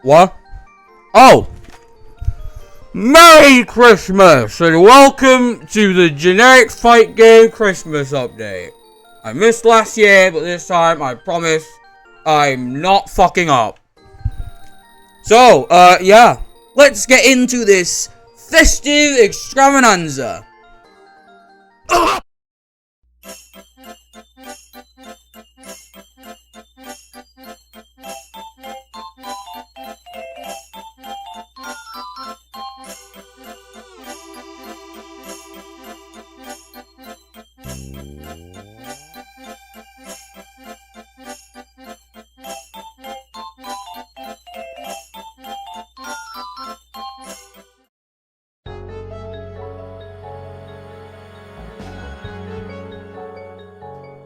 What? Oh! Merry Christmas and welcome to the generic fight game Christmas update. I missed last year, but this time I promise I'm not fucking up. So, yeah. Let's get into this festive extravaganza.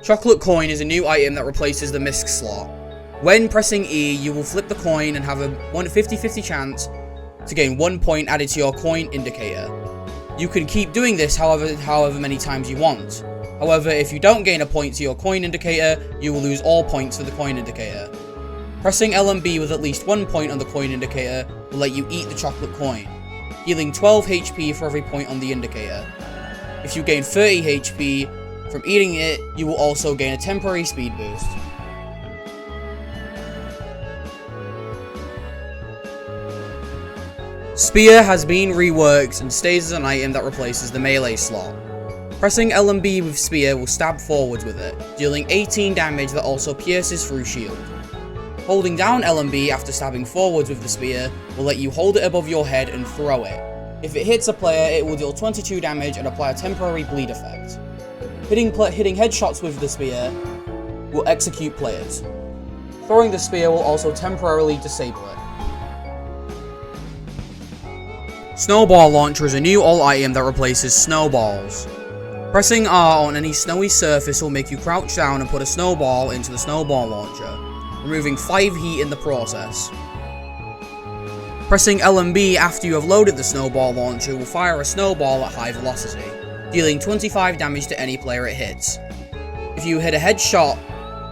Chocolate coin is a new item that replaces the misc slot. When pressing E, you will flip the coin and have a 50-50 chance to gain 1 point added to your coin indicator. You can keep doing this however many times you want. However, if you don't gain a point to your coin indicator, you will lose all points to the coin indicator. Pressing L and B with at least 1 point on the coin indicator will let you eat the chocolate coin, healing 12 HP for every point on the indicator. If you gain 30 HP from eating it, you will also gain a temporary speed boost. Spear has been reworked and stays as an item that replaces the melee slot. Pressing L and B with Spear will stab forwards with it, dealing 18 damage that also pierces through shield. Holding down L and B after stabbing forwards with the Spear will let you hold it above your head and throw it. If it hits a player, it will deal 22 damage and apply a temporary bleed effect. Hitting headshots with the Spear will execute players. Throwing the Spear will also temporarily disable it. Snowball Launcher is a new alt item that replaces snowballs. Pressing R on any snowy surface will make you crouch down and put a snowball into the snowball launcher, removing 5 heat in the process. Pressing L and B after you have loaded the snowball launcher will fire a snowball at high velocity, dealing 25 damage to any player it hits. If you hit a headshot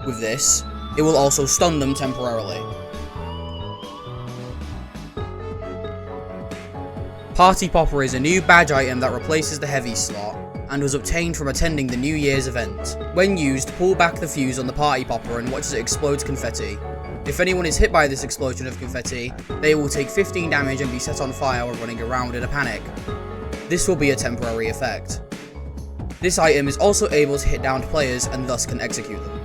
with this, it will also stun them temporarily. Party Popper is a new badge item that replaces the heavy slot, and was obtained from attending the New Year's event. When used, pull back the fuse on the Party Popper and watch as it explodes confetti. If anyone is hit by this explosion of confetti, they will take 15 damage and be set on fire while running around in a panic. This will be a temporary effect. This item is also able to hit downed players and thus can execute them.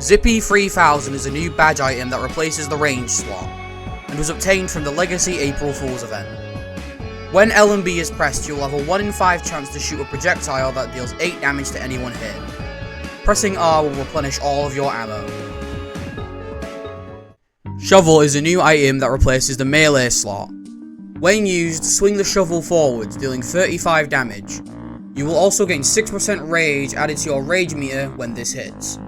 Zippy 3000 is a new badge item that replaces the range slot, and was obtained from the Legacy April Fool's event. When L and B is pressed, you'll have a 1 in 5 chance to shoot a projectile that deals 8 damage to anyone hit. Pressing R will replenish all of your ammo. Shovel is a new item that replaces the melee slot. When used, swing the shovel forwards, dealing 35 damage. You will also gain 6% rage added to your rage meter when this hits.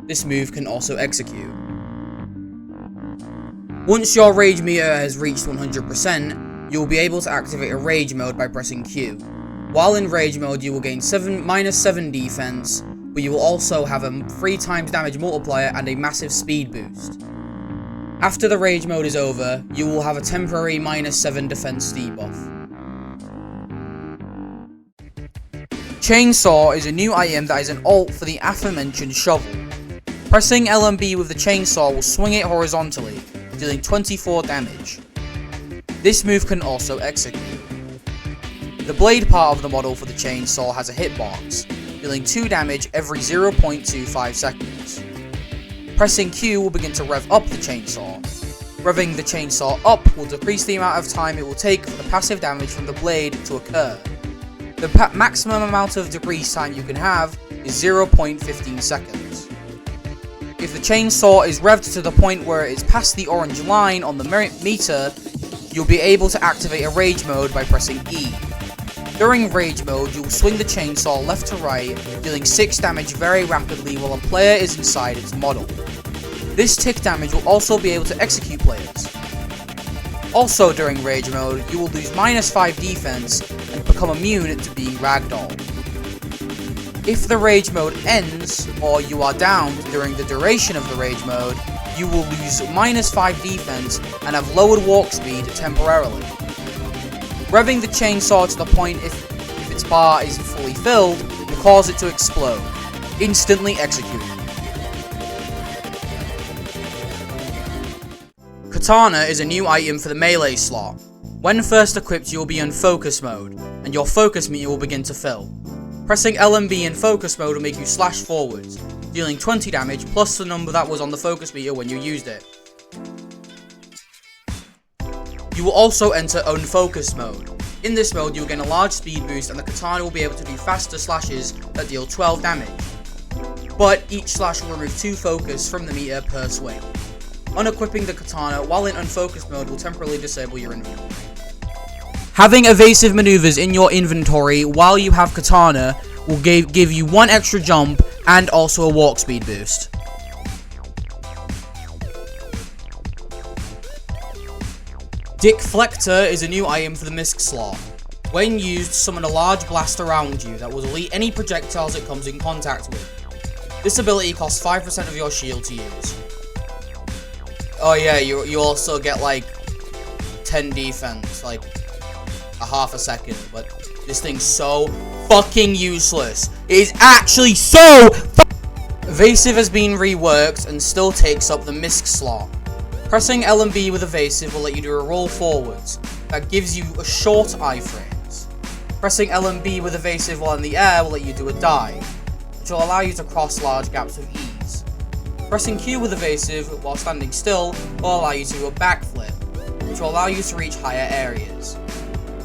This move can also execute. Once your rage meter has reached 100%, you will be able to activate a rage mode by pressing Q. While in rage mode, you will gain -7 defense, but you will also have a 3 times damage multiplier and a massive speed boost. After the rage mode is over, you will have a temporary -7 defense debuff. Chainsaw is a new item that is an alt for the aforementioned shovel. Pressing L and B with the chainsaw will swing it horizontally, dealing 24 damage. This move can also execute. The blade part of the model for the chainsaw has a hitbox, dealing 2 damage every 0.25 seconds. Pressing Q will begin to rev up the chainsaw. Revving the chainsaw up will decrease the amount of time it will take for the passive damage from the blade to occur. The maximum amount of decrease time you can have is 0.15 seconds. If the chainsaw is revved to the point where it is past the orange line on the meter, you'll be able to activate a rage mode by pressing E. During rage mode, you'll swing the chainsaw left to right, dealing 6 damage very rapidly while a player is inside its model. This tick damage will also be able to execute players. Also during Rage Mode, you will lose -5 defense and become immune to being ragdolled. If the Rage Mode ends, or you are downed during the duration of the Rage Mode, you will lose -5 defense and have lowered walk speed temporarily. Revving the chainsaw to the point if its bar is fully filled will cause it to explode, instantly executing. Katana is a new item for the melee slot. When first equipped, you will be in focus mode, and your focus meter will begin to fill. Pressing L and B in focus mode will make you slash forwards, dealing 20 damage plus the number that was on the focus meter when you used it. You will also enter unfocus mode. In this mode, you will gain a large speed boost and the katana will be able to do faster slashes that deal 12 damage. But each slash will remove 2 focus from the meter per swing. Unequipping the katana while in unfocused mode will temporarily disable your inventory. Having evasive maneuvers in your inventory while you have katana will give you 1 extra jump and also a walk speed boost. Deflector is a new item for the misc slot. When used, summon a large blast around you that will delete any projectiles it comes in contact with. This ability costs 5% of your shield to use. Oh yeah, you also get like 10 defense, like a half a second, but this thing's so fucking useless. It is actually so Evasive has been reworked and still takes up the misc slot. Pressing L and B with evasive will let you do a roll forwards that gives you a short iframes. Pressing L and B with evasive while in the air will let you do a dive, which will allow you to cross large gaps with ease. Pressing Q with evasive while standing still will allow you to do a backflip, which will allow you to reach higher areas.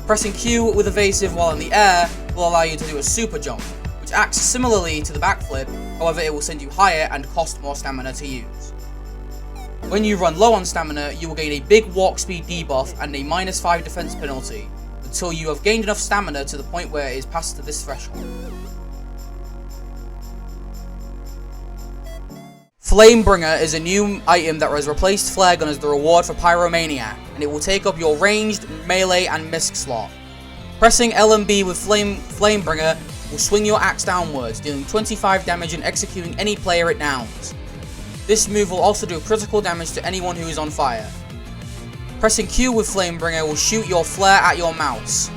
Pressing Q with evasive while in the air will allow you to do a super jump, which acts similarly to the backflip, however it will send you higher and cost more stamina to use. When you run low on stamina, you will gain a big walk speed debuff and a -5 defense penalty, until you have gained enough stamina to the point where it is past this threshold. Flamebringer is a new item that has replaced Flare Gun as the reward for Pyromaniac, and it will take up your ranged, melee, and misc slot. Pressing L and B with Flamebringer will swing your axe downwards, dealing 25 damage and executing any player it downs. This move will also do critical damage to anyone who is on fire. Pressing Q with Flamebringer will shoot your flare at your mouse,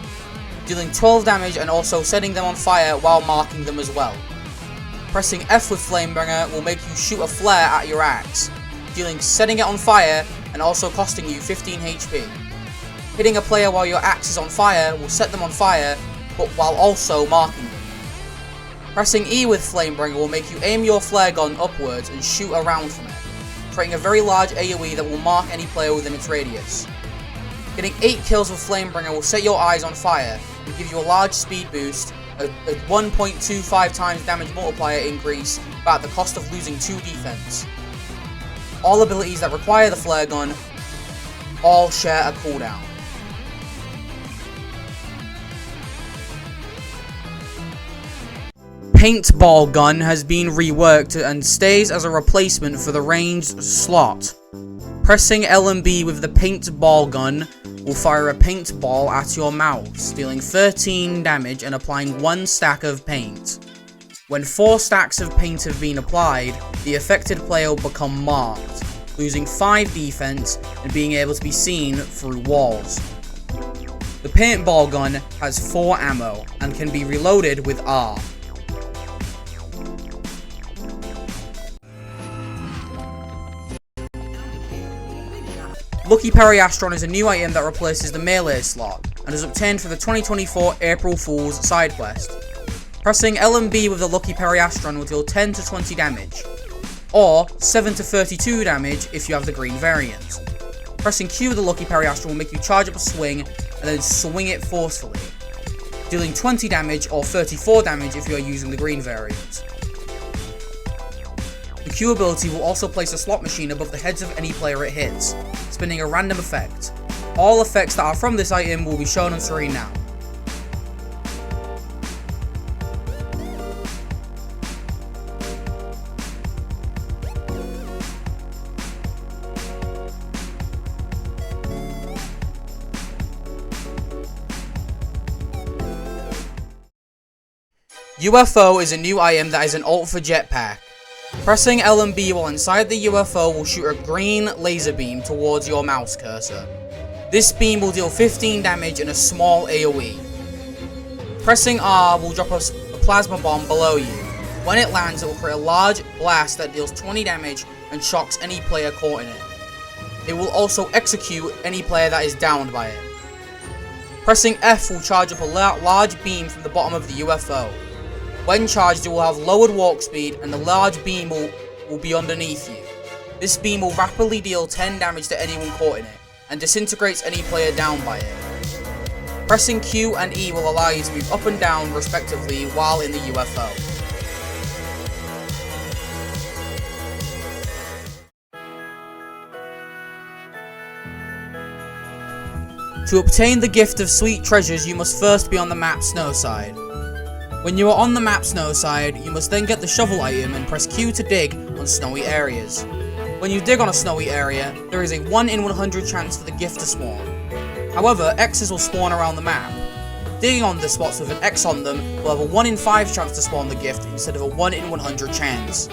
dealing 12 damage and also setting them on fire while marking them as well. Pressing F with Flamebringer will make you shoot a flare at your axe, setting it on fire and also costing you 15 HP. Hitting a player while your axe is on fire will set them on fire, but while also marking them. Pressing E with Flamebringer will make you aim your flare gun upwards and shoot around from it, creating a very large AoE that will mark any player within its radius. Getting 8 kills with Flamebringer will set your eyes on fire and give you a large speed boost, a 1.25 times damage multiplier increase, but at the cost of losing 2 defense. All abilities that require the flare gun all share a cooldown. Paintball Gun has been reworked and stays as a replacement for the ranged slot. Pressing L and B with the Paintball Gun will fire a paintball at your mouse, dealing 13 damage and applying 1 stack of paint. When 4 stacks of paint have been applied, the affected player will become marked, losing 5 defense and being able to be seen through walls. The paintball gun has 4 ammo and can be reloaded with R. Lucky Periastron is a new item that replaces the melee slot, and is obtained for the 2024 April Fool's side quest. Pressing L and B with the Lucky Periastron will deal 10 to 20 damage, or 7 to 32 damage if you have the green variant. Pressing Q with the Lucky Periastron will make you charge up a swing, and then swing it forcefully, dealing 20 damage or 34 damage if you are using the green variant. The Q ability will also place a slot machine above the heads of any player it hits, spinning a random effect. All effects that are from this item will be shown on screen now. UFO is a new item that is an alt for jetpack. Pressing L and B while inside the UFO will shoot a green laser beam towards your mouse cursor. This beam will deal 15 damage and a small AoE. Pressing R will drop a plasma bomb below you. When it lands, it will create a large blast that deals 20 damage and shocks any player caught in it. It will also execute any player that is downed by it. Pressing F will charge up a large beam from the bottom of the UFO. When charged, it will have lowered walk speed and the large beam will be underneath you. This beam will rapidly deal 10 damage to anyone caught in it, and disintegrates any player down by it. Pressing Q and E will allow you to move up and down respectively while in the UFO. To obtain the gift of sweet treasures, you must first be on the map Snow side. When you are on the map Snow side, you must then get the shovel item and press Q to dig on snowy areas. When you dig on a snowy area, there is a 1 in 100 chance for the gift to spawn. However, X's will spawn around the map. Digging on the spots with an X on them will have a 1 in 5 chance to spawn the gift instead of a 1 in 100 chance.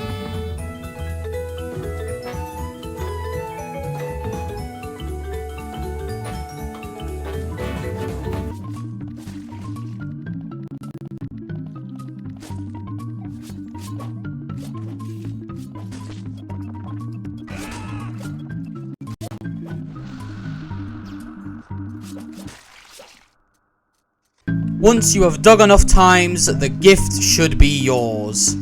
Once you have dug enough times, the gift should be yours.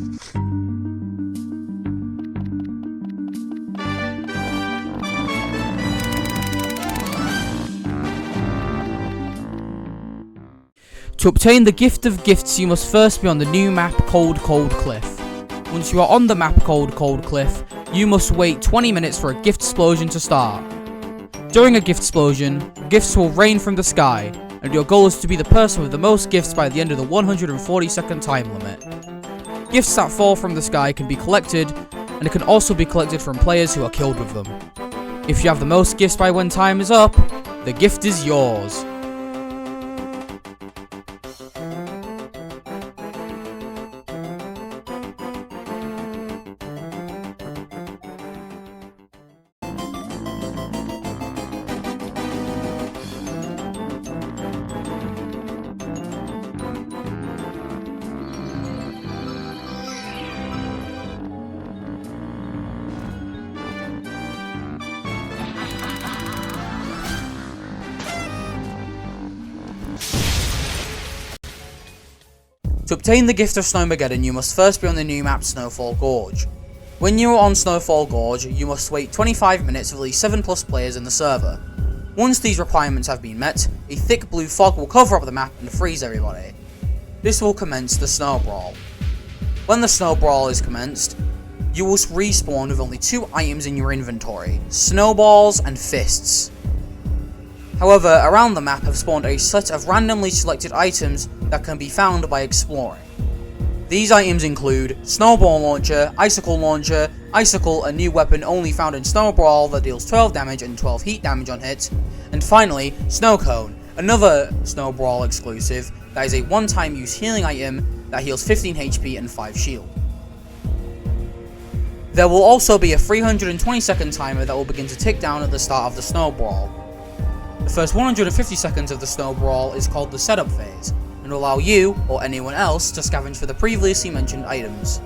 To obtain the gift of gifts, you must first be on the new map Cold Cliff. Once you are on the map Cold Cliff, you must wait 20 minutes for a gift explosion to start. During a gift explosion, gifts will rain from the sky, and your goal is to be the person with the most gifts by the end of the 140-second time limit. Gifts that fall from the sky can be collected, and it can also be collected from players who are killed with them. If you have the most gifts by when time is up, the gift is yours. To obtain the gift of Snowmageddon, you must first be on the new map Snowfall Gorge. When you are on Snowfall Gorge, you must wait 25 minutes with at least 7+ players in the server. Once these requirements have been met, a thick blue fog will cover up the map and freeze everybody. This will commence the Snow Brawl. When the Snow Brawl is commenced, you will respawn with only 2 items in your inventory, snowballs and fists. However, around the map have spawned a set of randomly selected items that can be found by exploring. These items include Snowball Launcher, Icicle, a new weapon only found in Snow Brawl that deals 12 damage and 12 heat damage on hit, and finally, Snow Cone, another Snow Brawl exclusive that is a one-time use healing item that heals 15 HP and 5 shield. There will also be a 320-second timer that will begin to tick down at the start of the Snow Brawl. The first 150 seconds of the Snow Brawl is called the setup phase, and will allow you, or anyone else, to scavenge for the previously mentioned items.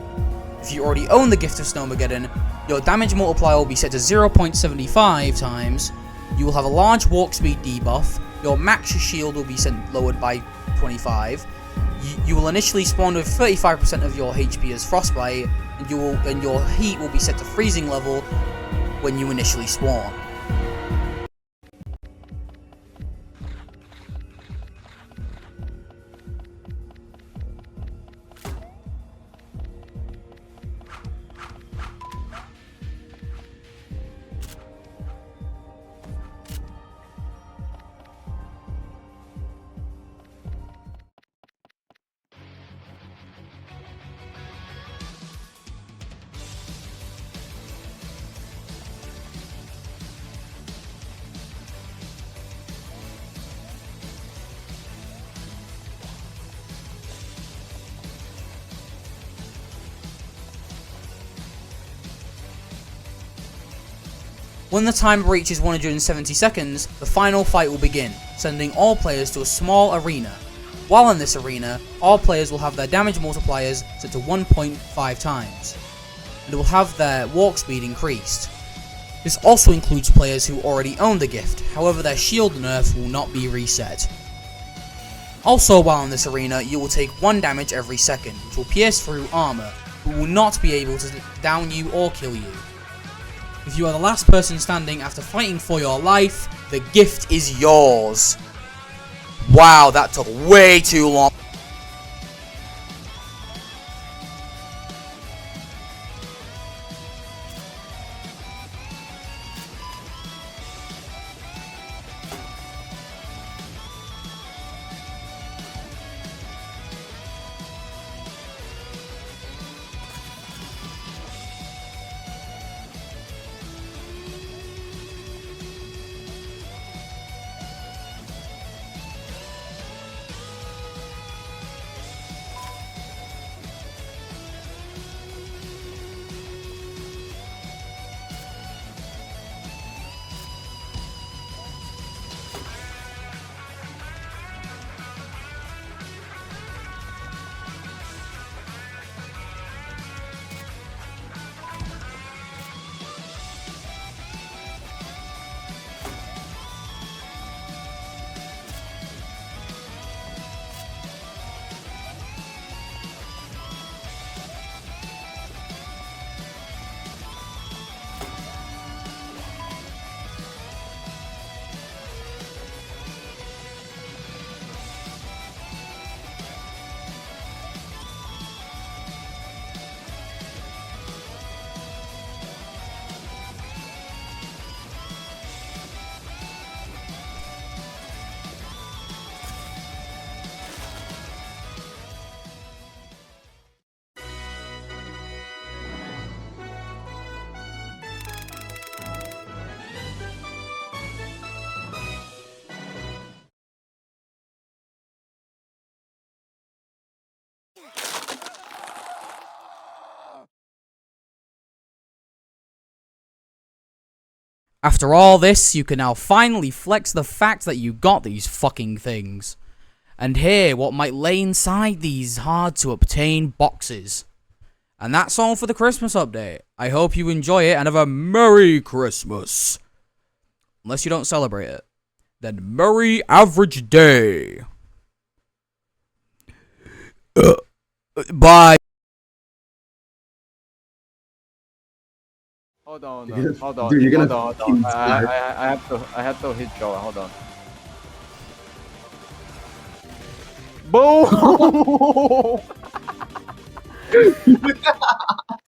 If you already own the Gift of Snowmageddon, your damage multiplier will be set to 0.75 times, you will have a large walk speed debuff, your max shield will be lowered by 25, you will initially spawn with 35% of your HP as Frostbite, and your heat will be set to freezing level when you initially spawn. When the timer reaches 170 seconds, the final fight will begin, sending all players to a small arena. While in this arena, all players will have their damage multipliers set to 1.5 times, and will have their walk speed increased. This also includes players who already own the gift, however their shield nerf will not be reset. Also, while in this arena, you will take 1 damage every second, which will pierce through armor, but will not be able to down you or kill you. If you are the last person standing after fighting for your life, the gift is yours. Wow, that took way too long. After all this, you can now finally flex the fact that you got these fucking things, and hear what might lay inside these hard to obtain boxes. And that's all for the Christmas update. I hope you enjoy it and have a Merry Christmas. Unless you don't celebrate it, then Merry Average Day. Bye. Hold on. Dude, you're gonna hold on. I have to hit Joe. Hold on. Boom!